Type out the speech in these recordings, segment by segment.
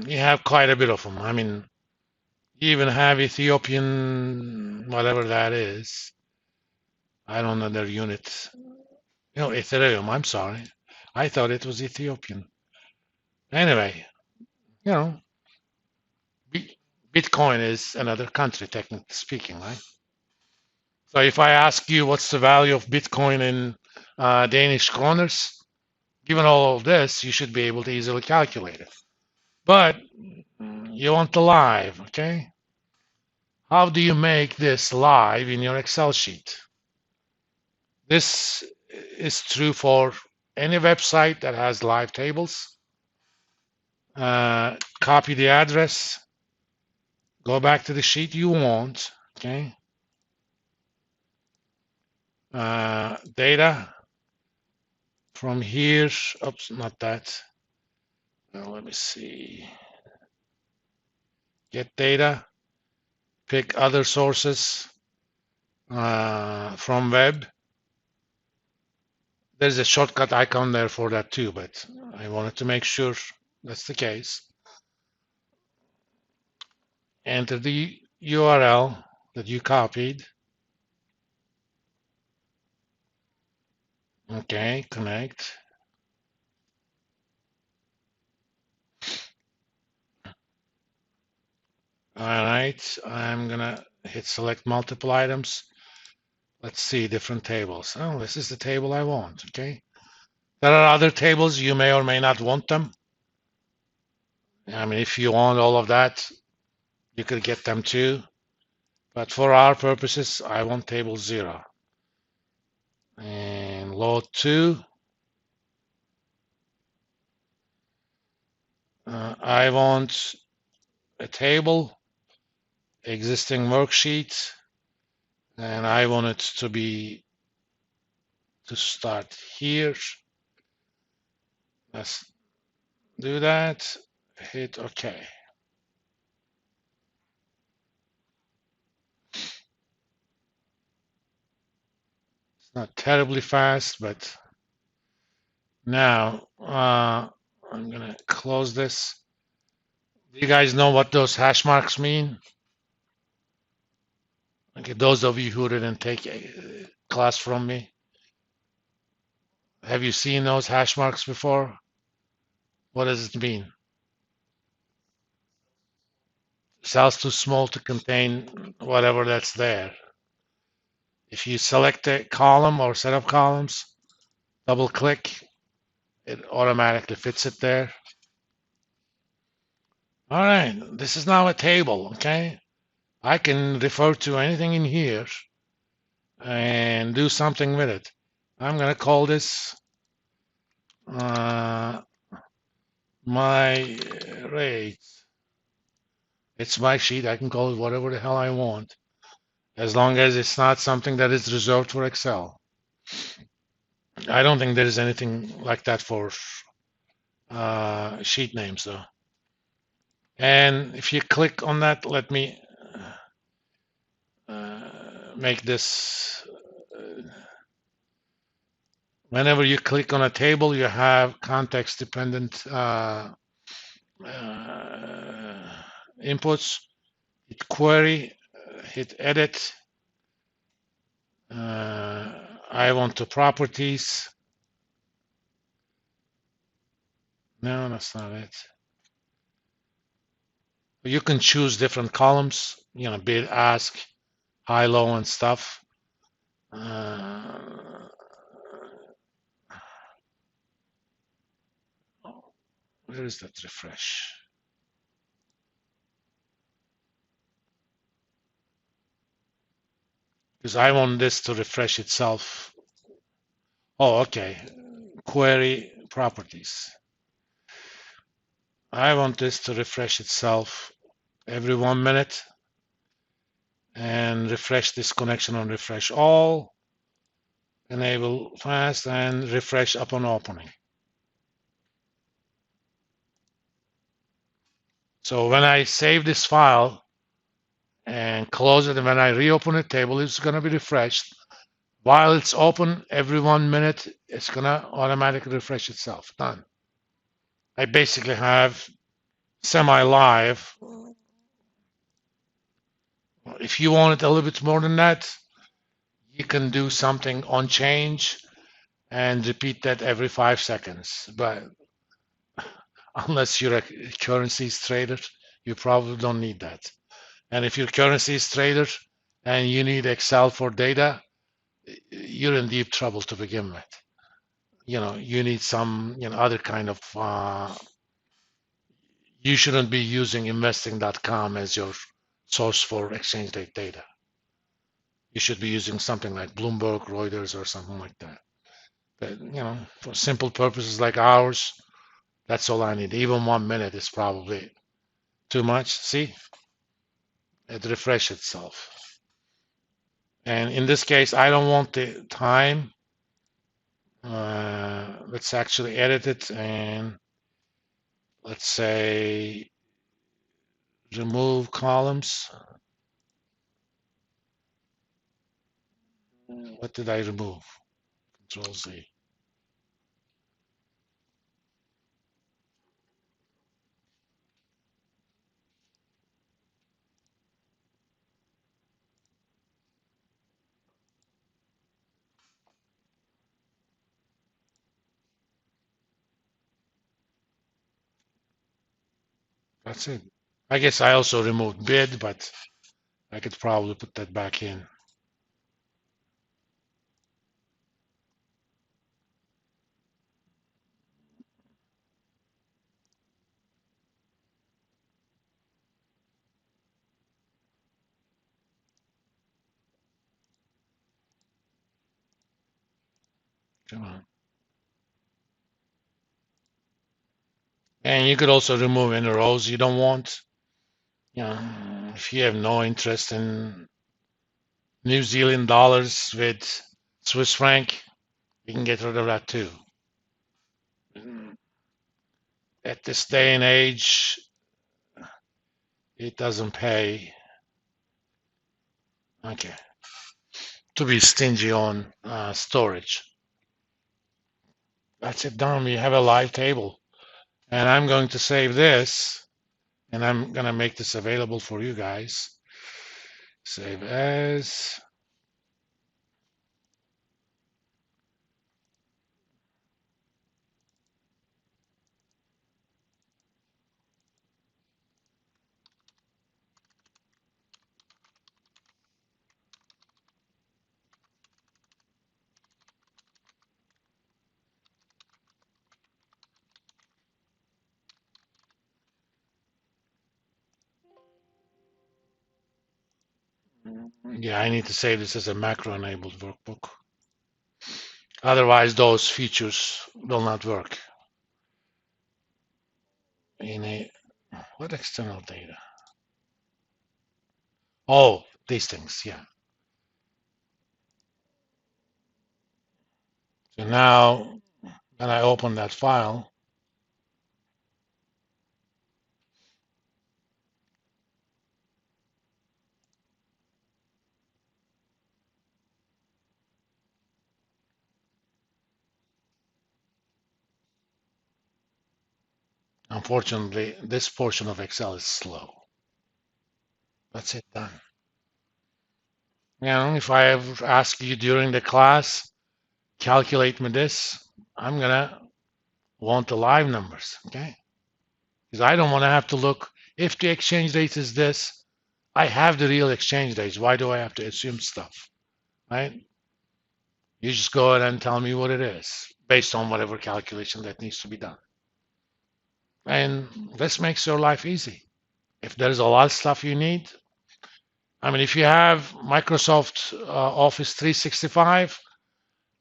You have quite a bit of them. I mean, you even have Ethiopian, whatever that is. I don't know their unit. Ethereum, I'm sorry. I thought it was Ethiopian. Anyway, you know, Bitcoin is another country, technically speaking, right? So if I ask you what's the value of Bitcoin in Danish kroners, given all of this, you should be able to easily calculate it. But you want the live, okay? How do you make this live in your Excel sheet? This is true for any website that has live tables. Copy the address, go back to the sheet you want, okay? Data from here, oops, not that. Let me see. Get data, pick other sources from web. There's a shortcut icon there for that too, but I wanted to make sure that's the case. Enter the URL that you copied. Okay, connect. All right, I'm gonna hit select multiple items. Let's see different tables. Oh, this is the table I want, okay? There are other tables, you may or may not want them. I mean, if you want all of that, you could get them too. But for our purposes, I want table 0. And load 2. I want a table, existing worksheet, and I want it to start here. Let's do that. Hit OK. It's not terribly fast, but now I'm gonna close this. Do you guys know what those hash marks mean? Okay, those of you who didn't take a class from me, have you seen those hash marks before? What does it mean? Cells too small to contain whatever that's there. If you select a column or set of columns, double click, it automatically fits it there. All right, this is now a table, okay? I can refer to anything in here and do something with it. I'm gonna call this my rate. It's my sheet. I can call it whatever the hell I want, as long as it's not something that is reserved for Excel. I don't think there is anything like that for sheet names, though. And if you click on that, let me make this. Whenever you click on a table, you have context-dependent inputs. Hit query, hit edit. I want the properties. No, that's not it. You can choose different columns, bid, ask, high, low, and stuff. Where is that refresh? Because I want this to refresh itself. Oh, okay. Query properties. I want this to refresh itself every 1 minute and refresh this connection on refresh all, enable fast, and refresh upon opening. So when I save this file and close it, and when I reopen it, table is going to be refreshed. While it's open, every 1 minute, it's going to automatically refresh itself. Done. I basically have semi-live. If you want it a little bit more than that, you can do something on change and repeat that every 5 seconds. But unless you're a currencies trader, you probably don't need that. And if you're a currencies trader and you need Excel for data, you're in deep trouble to begin with. You need some, other kind of, you shouldn't be using investing.com as your source for exchange rate data. You should be using something like Bloomberg, Reuters, or something like that. But, for simple purposes like ours, that's all I need. Even 1 minute is probably too much. See, it refreshes itself. And in this case, I don't want the time. Let's actually edit it and let's say remove columns. What did I remove? Control Z. That's it. I guess I also removed bid, but I could probably put that back in. Come on. And you could also remove any rows you don't want. If you have no interest in New Zealand dollars with Swiss franc, you can get rid of that too. At this day and age, it doesn't pay, okay, to be stingy on storage. That's it, done. We have a live table. And I'm going to save this, and I'm going to make this available for you guys. Save as. Yeah, I need to save this as a macro-enabled workbook. Otherwise, those features will not work. What external data? Oh, these things, yeah. So now, when I open that file, unfortunately, this portion of Excel is slow. That's it, done. If I ever ask you during the class, calculate me this, I'm gonna want the live numbers, okay? Because I don't want to have to look, if the exchange rate is this, I have the real exchange rates. Why do I have to assume stuff, right? You just go ahead and tell me what it is based on whatever calculation that needs to be done. And this makes your life easy. If there's a lot of stuff you need, I mean, if you have Microsoft Office 365,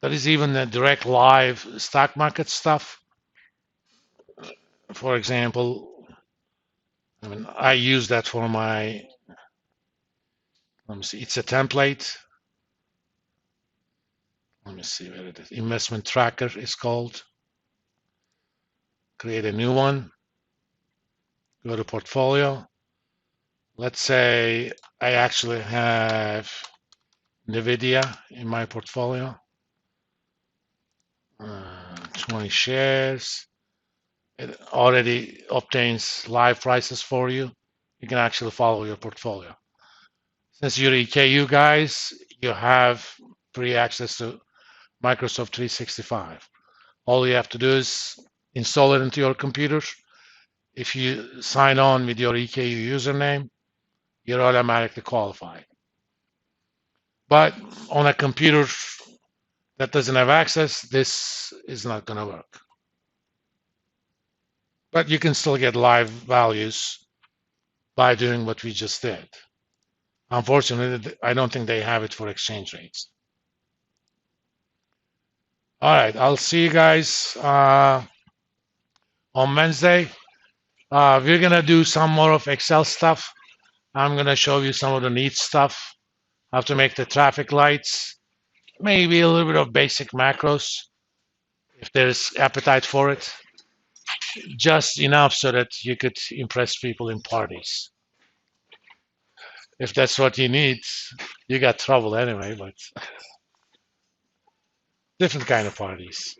there is even the direct live stock market stuff. For example, I mean, I use that for my, let me see, it's a template. Let me see where it is. Investment tracker is called. Create a new one. Go to portfolio. Let's say I actually have NVIDIA in my portfolio. 20 shares. It already obtains live prices for you. You can actually follow your portfolio. Since you're EKU guys, you have free access to Microsoft 365. All you have to do is install it into your computer. If you sign on with your EKU username, you're automatically qualified. But on a computer that doesn't have access, this is not going to work. But you can still get live values by doing what we just did. Unfortunately, I don't think they have it for exchange rates. All right, I'll see you guys on Wednesday. We're gonna do some more of Excel stuff. I'm gonna show you some of the neat stuff, how to make the traffic lights, maybe a little bit of basic macros if there's appetite for it, just enough so that you could impress people in parties. If that's what you need, you got trouble anyway, but different kind of parties.